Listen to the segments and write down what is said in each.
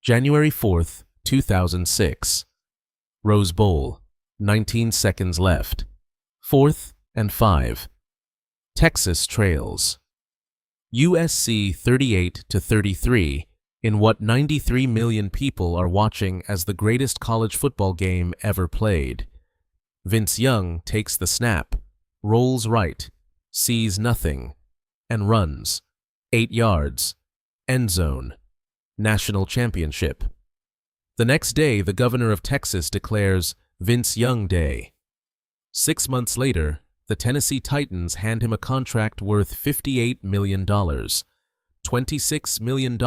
January 4th, 2006. Rose Bowl, 19 seconds left. 4th and 5. Texas trails. USC 38-33 in what 93 million people are watching as the greatest college football game ever played. Vince Young takes the snap, rolls right, sees nothing, and runs. 8 yards. End zone. National championship. The next day, the governor of Texas declares Vince Young Day. 6 months later, the Tennessee Titans hand him a contract worth $58 million. $26 million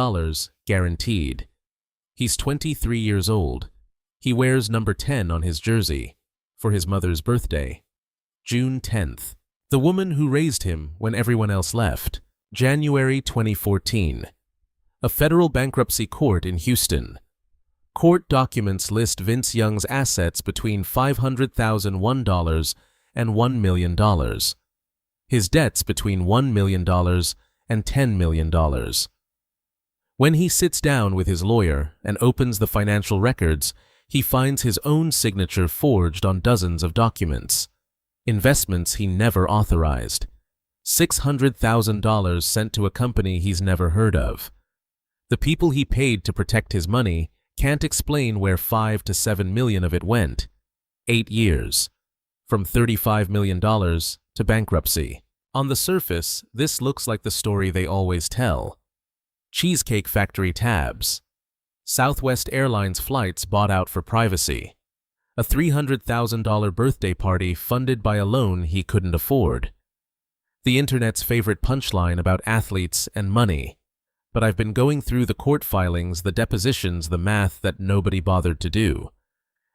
guaranteed. He's 23 years old. He wears number 10 on his jersey for his mother's birthday. June 10th. The woman who raised him when everyone else left. January 2014. A federal bankruptcy court in Houston. Court documents list Vince Young's assets between $500,001 and $1 million. His debts between $1 million and $10 million. When he sits down with his lawyer and opens the financial records, he finds his own signature forged on dozens of documents. Investments he never authorized. $600,000 sent to a company he's never heard of. The people he paid to protect his money can't explain where $5 to $7 million of it went. 8 years. From $35 million to bankruptcy. On the surface, this looks like the story they always tell. Cheesecake Factory tabs. Southwest Airlines flights bought out for privacy. A $300,000 birthday party funded by a loan he couldn't afford. The internet's favorite punchline about athletes and money. But I've been going through the court filings, the depositions, the math that nobody bothered to do.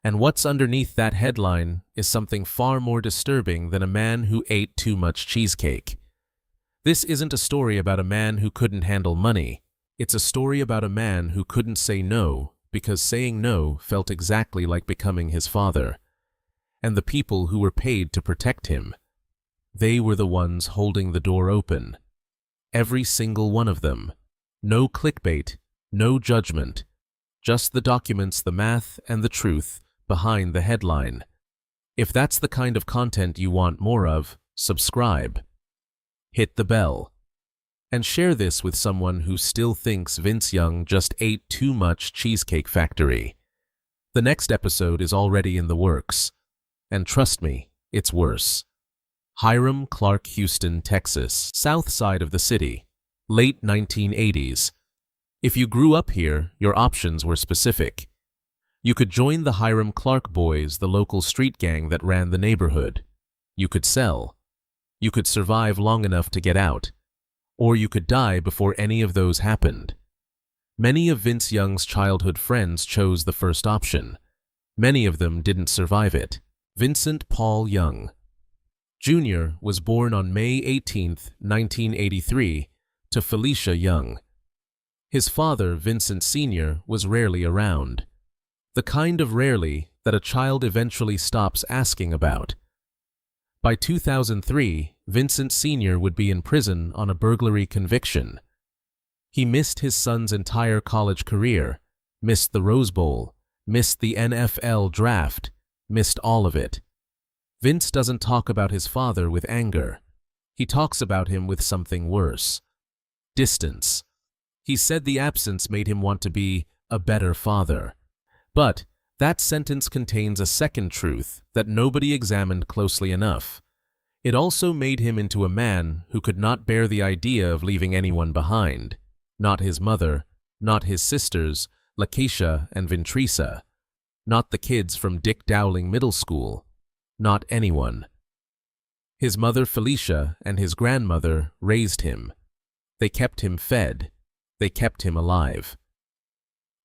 And what's underneath that headline is something far more disturbing than a man who ate too much cheesecake. This isn't a story about a man who couldn't handle money. It's a story about a man who couldn't say no because saying no felt exactly like becoming his father. And the people who were paid to protect him, they were the ones holding the door open. Every single one of them. No clickbait, no judgment. Just the documents, the math, and the truth behind the headline. If that's the kind of content you want more of, subscribe. Hit the bell. And share this with someone who still thinks Vince Young just ate too much Cheesecake Factory. The next episode is already in the works. And trust me, it's worse. Hiram, Clark, Houston, Texas, south side of the city. Late 1980s. If you grew up here, your options were specific. You could join the Hiram Clark Boys, the local street gang that ran the neighborhood. You could sell. You could survive long enough to get out. Or you could die before any of those happened. Many of Vince Young's childhood friends chose the first option. Many of them didn't survive it. Vincent Paul Young, Jr. was born on May 18, 1983, to Felicia Young. His father, Vincent Sr., was rarely around. The kind of rarely that a child eventually stops asking about. By 2003, Vincent Sr. would be in prison on a burglary conviction. He missed his son's entire college career, missed the Rose Bowl, missed the NFL draft, missed all of it. Vince doesn't talk about his father with anger. He talks about him with something worse. Distance. He said the absence made him want to be a better father. But that sentence contains a second truth that nobody examined closely enough. It also made him into a man who could not bear the idea of leaving anyone behind. Not his mother, not his sisters, Lakeisha and Vintresa. Not the kids from Dick Dowling Middle School. Not anyone. His mother Felicia and his grandmother raised him. They kept him fed. They kept him alive.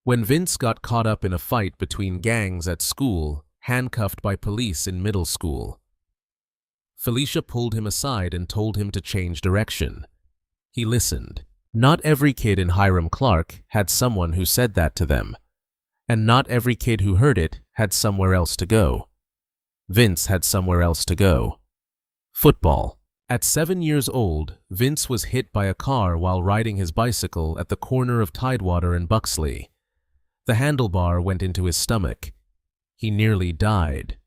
When Vince got caught up in a fight between gangs at school, handcuffed by police in middle school, Felicia pulled him aside and told him to change direction. He listened. Not every kid in Hiram Clark had someone who said that to them. And not every kid who heard it had somewhere else to go. Vince had somewhere else to go. Football. At 7 years old, Vince was hit by a car while riding his bicycle at the corner of Tidewater and Buxley. The handlebar went into his stomach. He nearly died.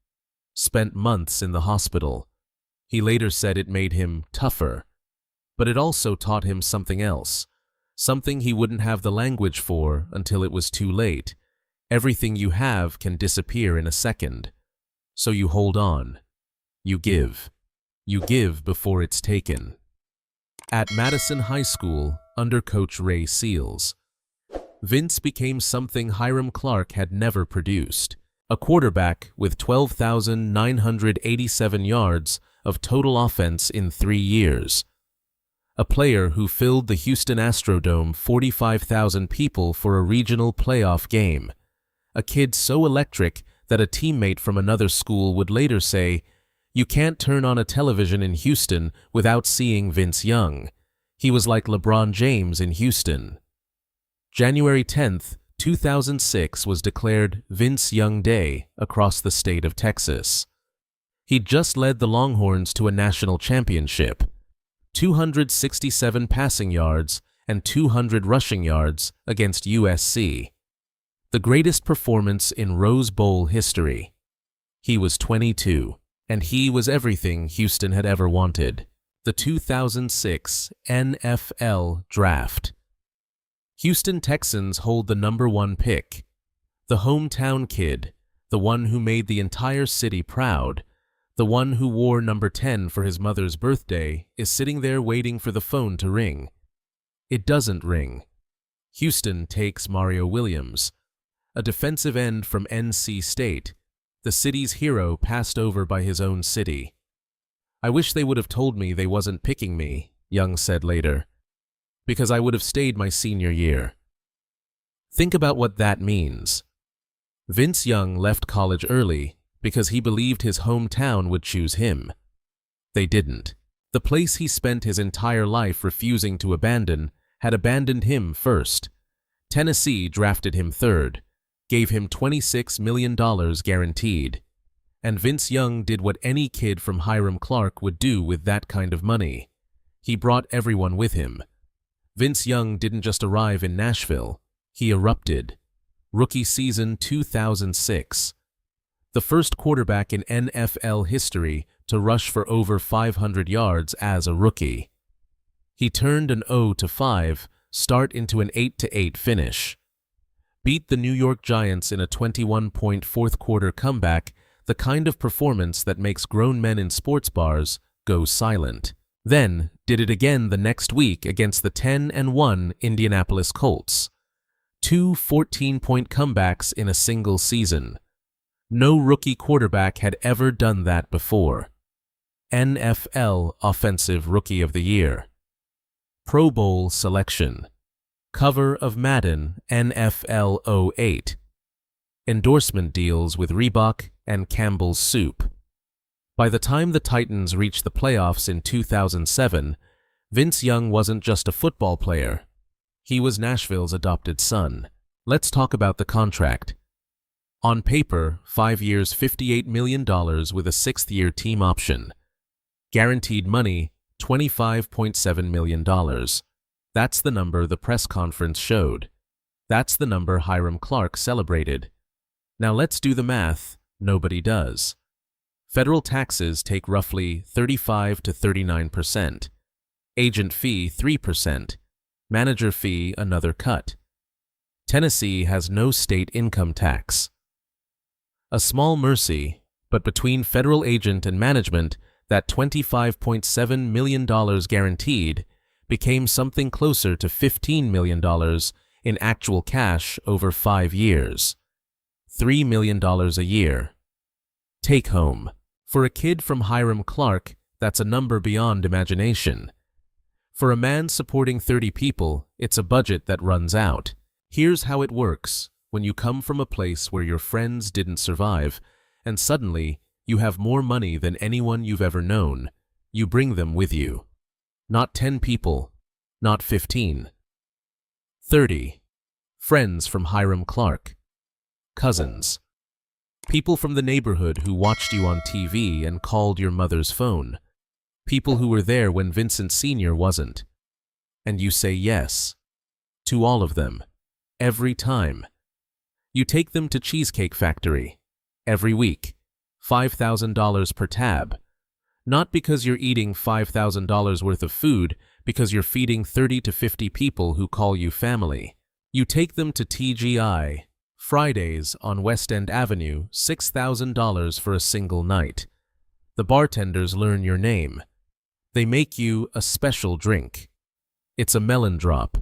Spent months in the hospital. He later said it made him tougher. But it also taught him something else. Something he wouldn't have the language for until it was too late. Everything you have can disappear in a second. So you hold on. You give. You give before it's taken. At Madison High School, under Coach Ray Seals, Vince became something Hiram Clark had never produced. A quarterback with 12,987 yards of total offense in 3 years. A player who filled the Houston Astrodome 45,000 people for a regional playoff game. A kid so electric that a teammate from another school would later say, "You can't turn on a television in Houston without seeing Vince Young. He was like LeBron James in Houston." January 10th, 2006 was declared Vince Young Day across the state of Texas. He'd just led the Longhorns to a national championship. 267 passing yards and 200 rushing yards against USC. The greatest performance in Rose Bowl history. He was 22, and he was everything Houston had ever wanted. The 2006 NFL Draft. Houston Texans hold the #1 pick. The hometown kid, the one who made the entire city proud, the one who wore number 10 for his mother's birthday, is sitting there waiting for the phone to ring. It doesn't ring. Houston takes Mario Williams, a defensive end from NC State, the city's hero passed over by his own city. "I wish they would have told me they wasn't picking me," Young said later, "because I would have stayed my senior year." Think about what that means. Vince Young left college early because he believed his hometown would choose him. They didn't. The place he spent his entire life refusing to abandon had abandoned him first. Tennessee drafted him third, gave him $26 million guaranteed. And Vince Young did what any kid from Hiram Clark would do with that kind of money. He brought everyone with him. Vince Young didn't just arrive in Nashville, he erupted. Rookie season 2006. The first quarterback in NFL history to rush for over 500 yards as a rookie. He turned an 0-5 start into an 8-8 finish. Beat the New York Giants in a 21-point fourth-quarter comeback, the kind of performance that makes grown men in sports bars go silent. Then did it again the next week against the 10-1 Indianapolis Colts. 2 14-point comebacks in a single season. No rookie quarterback had ever done that before. NFL Offensive Rookie of the Year. Pro Bowl selection. Cover of Madden NFL 08. Endorsement deals with Reebok and Campbell's Soup. By the time the Titans reached the playoffs in 2007, Vince Young wasn't just a football player. He was Nashville's adopted son. Let's talk about the contract. On paper, 5 years, $58 million with a 6th-year team option. Guaranteed money, $25.7 million. That's the number the press conference showed. That's the number Hiram Clark celebrated. Now let's do the math. Nobody does. Federal taxes take roughly 35 to 39%. Agent fee 3%. Manager fee another cut. Tennessee has no state income tax. A small mercy, but between federal agent and management, that $25.7 million guaranteed became something closer to $15 million in actual cash over 5 years. $3 million a year. Take home. For a kid from Hiram Clark, that's a number beyond imagination. For a man supporting 30 people, it's a budget that runs out. Here's how it works when you come from a place where your friends didn't survive, and suddenly you have more money than anyone you've ever known. You bring them with you. Not 10 people, not 15. 30. Friends from Hiram Clark. Cousins. People from the neighborhood who watched you on TV and called your mother's phone. People who were there when Vincent Sr. wasn't. And you say yes. To all of them. Every time. You take them to Cheesecake Factory. Every week. $5,000 per tab. Not because you're eating $5,000 worth of food, because you're feeding 30 to 50 people who call you family. You take them to TGI. Fridays on West End Avenue, $6,000 for a single night. The bartenders learn your name. They make you a special drink. It's a melon drop.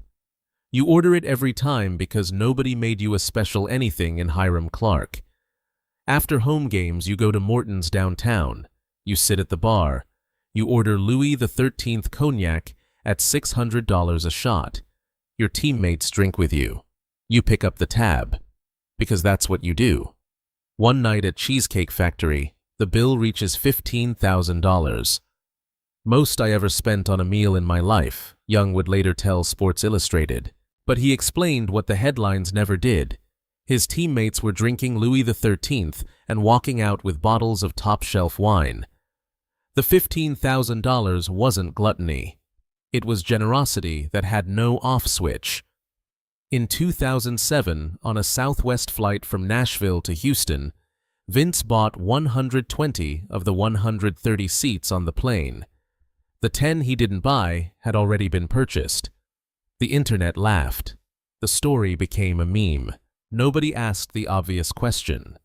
You order it every time because nobody made you a special anything in Hiram Clark. After home games, you go to Morton's downtown. You sit at the bar. You order Louis XIII cognac at $600 a shot. Your teammates drink with you. You pick up the tab. Because that's what you do. One night at Cheesecake Factory, the bill reaches $15,000. Most I ever spent on a meal in my life, Young would later tell Sports Illustrated. But he explained what the headlines never did. His teammates were drinking Louis XIII and walking out with bottles of top-shelf wine. The $15,000 wasn't gluttony. It was generosity that had no off switch. In 2007, on a Southwest flight from Nashville to Houston, Vince bought 120 of the 130 seats on the plane. The 10 he didn't buy had already been purchased. The internet laughed. The story became a meme. Nobody asked the obvious question.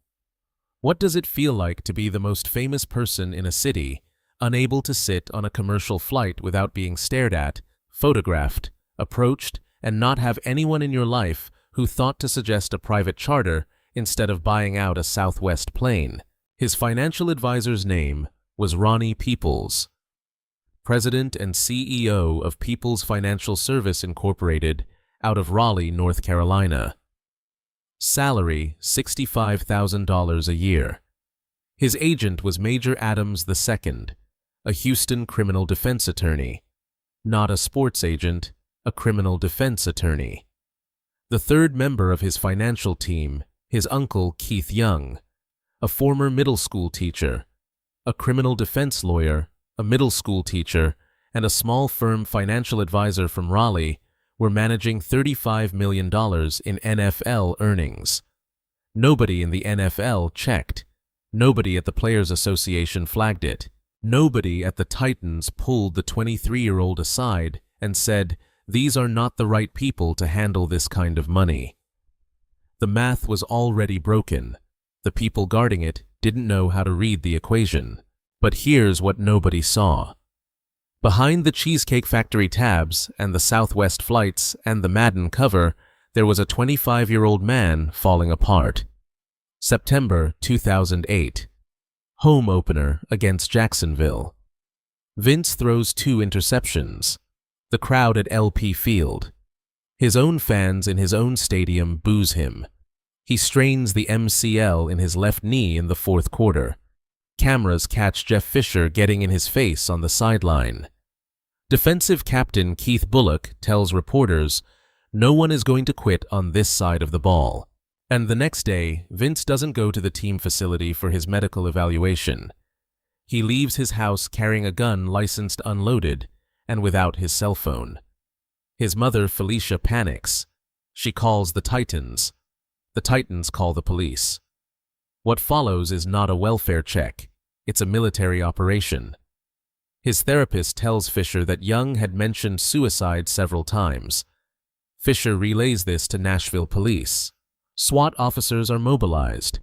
What does it feel like to be the most famous person in a city, unable to sit on a commercial flight without being stared at, photographed, approached, and not have anyone in your life who thought to suggest a private charter instead of buying out a Southwest plane? His financial advisor's name was Ronnie Peoples, President and CEO of Peoples Financial Service Incorporated out of Raleigh, North Carolina. Salary, $65,000 a year. His agent was Major Adams II, a Houston criminal defense attorney. Not a sports agent, a criminal defense attorney. The third member of his financial team, his uncle Keith Young, a former middle school teacher, a criminal defense lawyer, a middle school teacher, and a small firm financial advisor from Raleigh, were managing $35 million in NFL earnings. Nobody in the NFL checked. Nobody at the Players Association flagged it. Nobody at the Titans pulled the 23-year-old aside and said, "These are not the right people to handle this kind of money." The math was already broken. The people guarding it didn't know how to read the equation. But here's what nobody saw. Behind the Cheesecake Factory tabs and the Southwest flights and the Madden cover, there was a 25-year-old man falling apart. September 2008. Home opener against Jacksonville. Vince throws 2 interceptions. The crowd at LP Field. His own fans in his own stadium boos him. He strains the MCL in his left knee in the 4th quarter. Cameras catch Jeff Fisher getting in his face on the sideline. Defensive captain Keith Bullock tells reporters, "No one is going to quit on this side of the ball." And the next day, Vince doesn't go to the team facility for his medical evaluation. He leaves his house carrying a gun licensed unloaded and without his cell phone. His mother, Felicia, panics. She calls the Titans. The Titans call the police. What follows is not a welfare check. It's a military operation. His therapist tells Fisher that Young had mentioned suicide several times. Fisher relays this to Nashville police. SWAT officers are mobilized.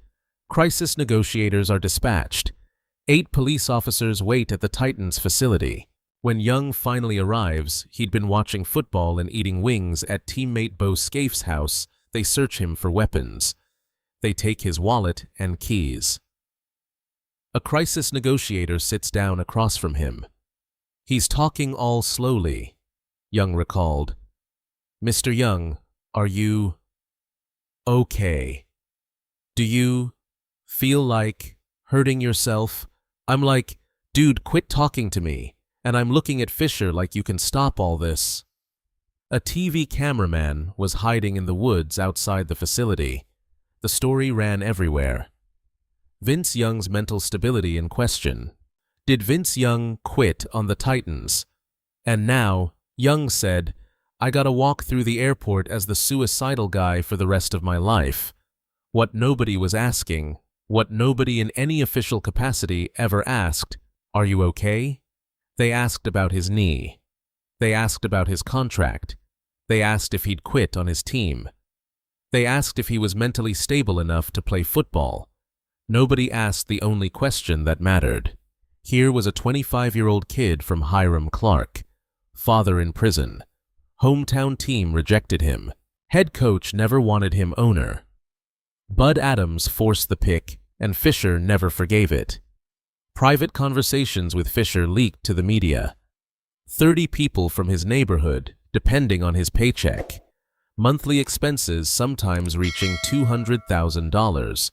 Crisis negotiators are dispatched. 8 police officers wait at the Titans facility. When Young finally arrives, he'd been watching football and eating wings at teammate Bo Scaife's house. They search him for weapons. They take his wallet and keys. A crisis negotiator sits down across from him. He's talking all slowly, Young recalled. "Mr. Young, are you okay? Do you feel like hurting yourself?" I'm like, "Dude, quit talking to me." And I'm looking at Fisher like, "You can stop all this." A TV cameraman was hiding in the woods outside the facility. The story ran everywhere. Vince Young's mental stability in question. Did Vince Young quit on the Titans? And now, Young said, "I gotta walk through the airport as the suicidal guy for the rest of my life." What nobody was asking, what nobody in any official capacity ever asked, "Are you okay?" They asked about his knee. They asked about his contract. They asked if he'd quit on his team. They asked if he was mentally stable enough to play football. Nobody asked the only question that mattered. Here was a 25-year-old kid from Hiram, Clark. Father in prison. Hometown team rejected him. Head coach never wanted him owner. Bud Adams forced the pick, and Fisher never forgave it. Private conversations with Fisher leaked to the media. 30 people from his neighborhood, depending on his paycheck. Monthly expenses sometimes reaching $200,000.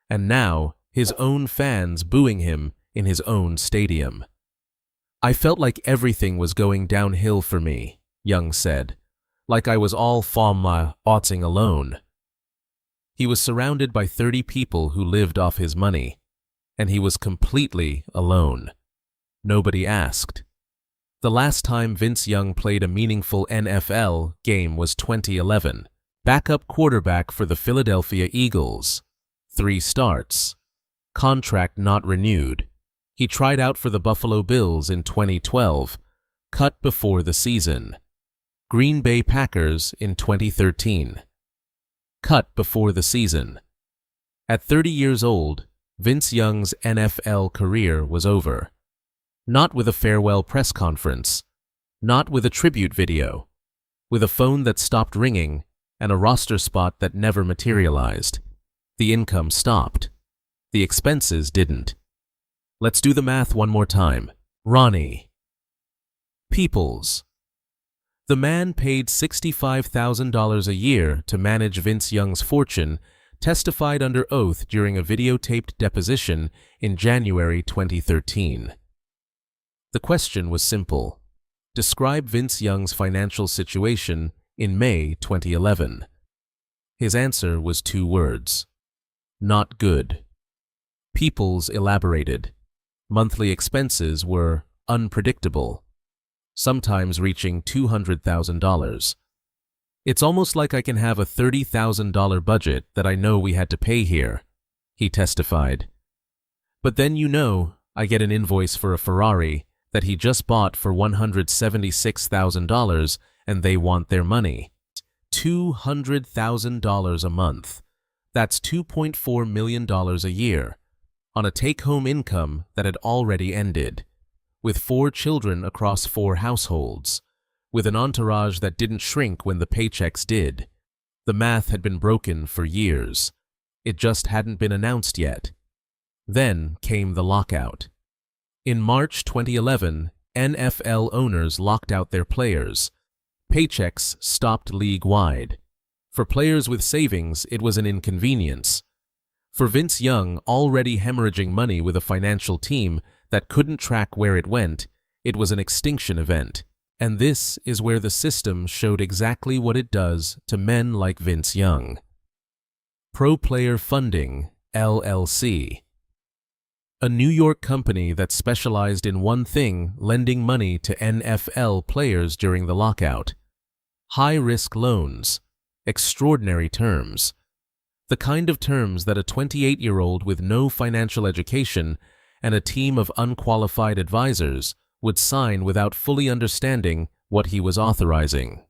And now, his own fans booing him in his own stadium. "I felt like everything was going downhill for me," Young said. "Like I was all outing alone." He was surrounded by 30 people who lived off his money, and he was completely alone. Nobody asked. The last time Vince Young played a meaningful NFL game was 2011. Backup quarterback for the Philadelphia Eagles. 3 starts. Contract not renewed. He tried out for the Buffalo Bills in 2012, cut before the season. Green Bay Packers in 2013. Cut before the season. At 30 years old, Vince Young's NFL career was over. Not with a farewell press conference, not with a tribute video, with a phone that stopped ringing and a roster spot that never materialized. The income stopped. The expenses didn't. Let's do the math one more time. Ronnie Peoples. The man paid $65,000 a year to manage Vince Young's fortune, testified under oath during a videotaped deposition in January 2013. The question was simple. Describe Vince Young's financial situation in May 2011. His answer was 2 words. Not good. Peoples elaborated. Monthly expenses were unpredictable, sometimes reaching $200,000. "It's almost like I can have a $30,000 budget that I know we had to pay here," he testified. "But then I get an invoice for a Ferrari that he just bought for $176,000 and they want their money. $200,000 a month. That's $2.4 million a year, on a take-home income that had already ended, with 4 children across 4 households, with an entourage that didn't shrink when the paychecks did. The math had been broken for years. It just hadn't been announced yet. Then came the lockout. In March 2011, NFL owners locked out their players. Paychecks stopped league-wide. For players with savings, it was an inconvenience. For Vince Young, already hemorrhaging money with a financial team that couldn't track where it went, it was an extinction event. And this is where the system showed exactly what it does to men like Vince Young. Pro Player Funding, LLC. A New York company that specialized in one thing, lending money to NFL players during the lockout. High-risk loans. Extraordinary terms. The kind of terms that a 28-year-old with no financial education and a team of unqualified advisors would sign without fully understanding what he was authorizing.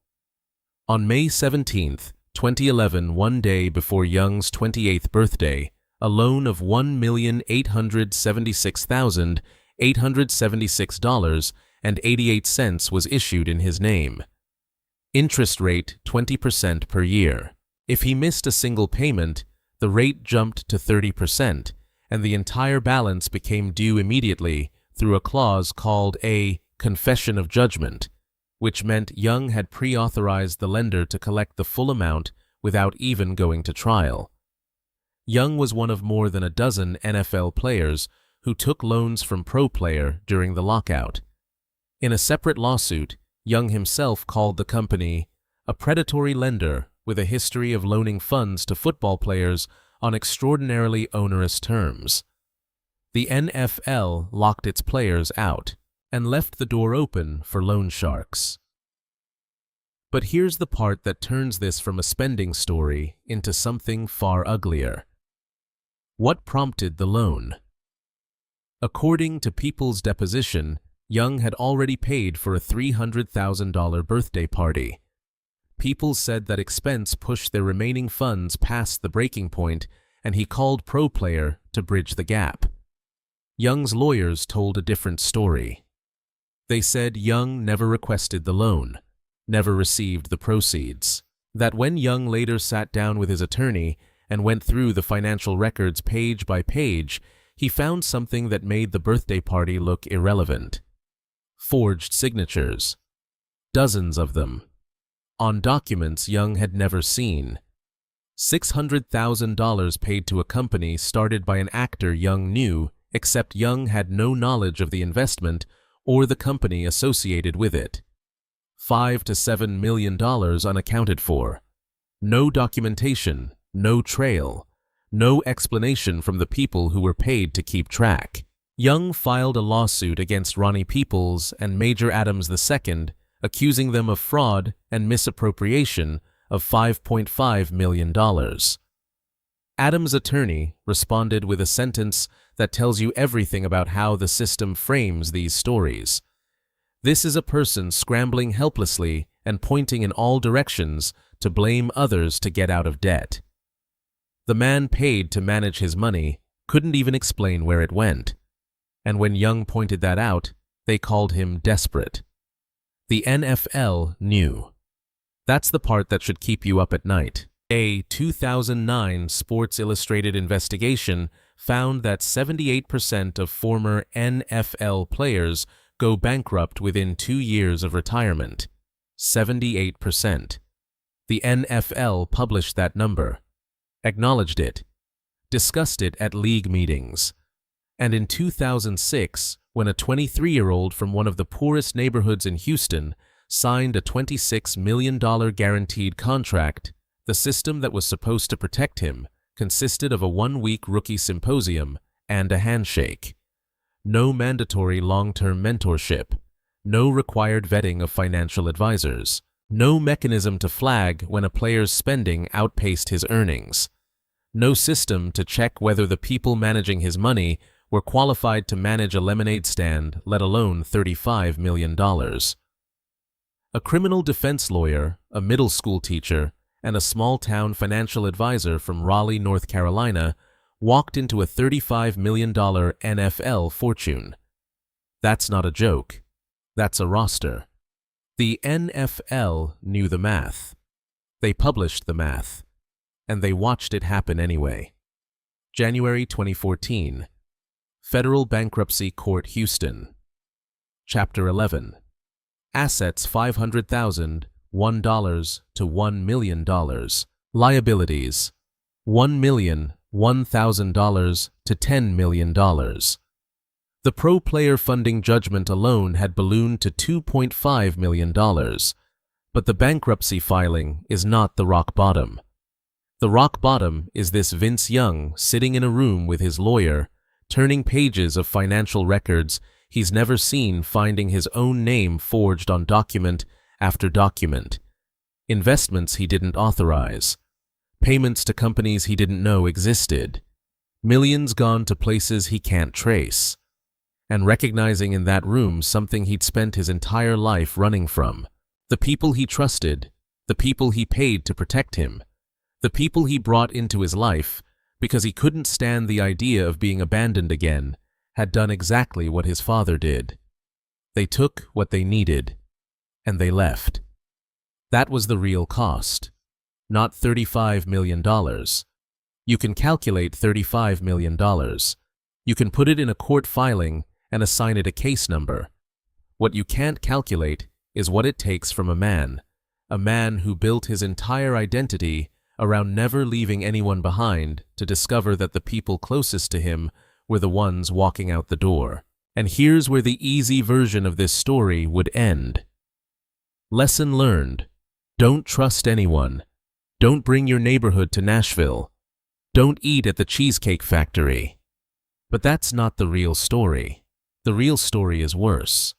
On May 17, 2011, one day before Young's 28th birthday, a loan of $1,876,876.88 was issued in his name. Interest rate 20% per year. If he missed a single payment, the rate jumped to 30%, and the entire balance became due immediately through a clause called a confession of judgment, which meant Young had pre-authorized the lender to collect the full amount without even going to trial. Young was one of more than a dozen NFL players who took loans from Pro Player during the lockout. In a separate lawsuit, Young himself called the company a predatory lender with a history of loaning funds to football players on extraordinarily onerous terms. The NFL locked its players out and left the door open for loan sharks. But here's the part that turns this from a spending story into something far uglier. What prompted the loan? According to People's deposition, Young had already paid for a $300,000 birthday party. People said that expense pushed their remaining funds past the breaking point, and he called Pro Player to bridge the gap. Young's lawyers told a different story. They said Young never requested the loan, never received the proceeds. That when Young later sat down with his attorney and went through the financial records page by page, he found something that made the birthday party look irrelevant. Forged signatures. Dozens of them. On documents Young had never seen. $600,000 paid to a company started by an actor Young knew, except Young had no knowledge of the investment or the company associated with it. $5 to $7 million unaccounted for. No documentation, no trail, no explanation from the people who were paid to keep track. Young filed a lawsuit against Ronnie Peoples and Major Adams II, accusing them of fraud and misappropriation of $5.5 million. Adams' attorney responded with a sentence that tells you everything about how the system frames these stories. This is a person scrambling helplessly and pointing in all directions to blame others to get out of debt. The man paid to manage his money couldn't even explain where it went. And when Young pointed that out, they called him desperate. The NFL knew. That's the part that should keep you up at night. A 2009 Sports Illustrated investigation found that 78% of former NFL players go bankrupt within 2 years of retirement. 78%. The NFL published that number, acknowledged it, discussed it at league meetings. And in 2006, when a 23-year-old from one of the poorest neighborhoods in Houston signed a $26 million guaranteed contract, the system that was supposed to protect him consisted of a 1-week rookie symposium and a handshake. No mandatory long-term mentorship, no required vetting of financial advisors, no mechanism to flag when a player's spending outpaced his earnings, no system to check whether the people managing his money were qualified to manage a lemonade stand, let alone $35 million. A criminal defense lawyer, a middle school teacher, and a small-town financial advisor from Raleigh, North Carolina, walked into a $35 million NFL fortune. That's not a joke. That's a roster. The NFL knew the math. They published the math. And they watched it happen anyway. January 2014. Federal Bankruptcy Court, Houston. Chapter 11. Assets $500,000, $1 to $1 million. Liabilities $1,001,000 to $10 million. The pro player funding judgment alone had ballooned to $2.5 million. But the bankruptcy filing is not the rock bottom. The rock bottom is this Vince Young sitting in a room with his lawyer, turning pages of financial records he's never seen, finding his own name forged on document after document, investments he didn't authorize, payments to companies he didn't know existed, millions gone to places he can't trace, and recognizing in that room something he'd spent his entire life running from. The people he trusted, the people he paid to protect him, the people he brought into his life because he couldn't stand the idea of being abandoned again, had done exactly what his father did. They took what they needed, and they left. That was the real cost, not $35 million. You can calculate $35 million. You can put it in a court filing and assign it a case number. What you can't calculate is what it takes from a man who built his entire identity around never leaving anyone behind to discover that the people closest to him were the ones walking out the door. And here's where the easy version of this story would end. Lesson learned. Don't trust anyone. Don't bring your neighborhood to Nashville. Don't eat at the Cheesecake Factory. But that's not the real story. The real story is worse.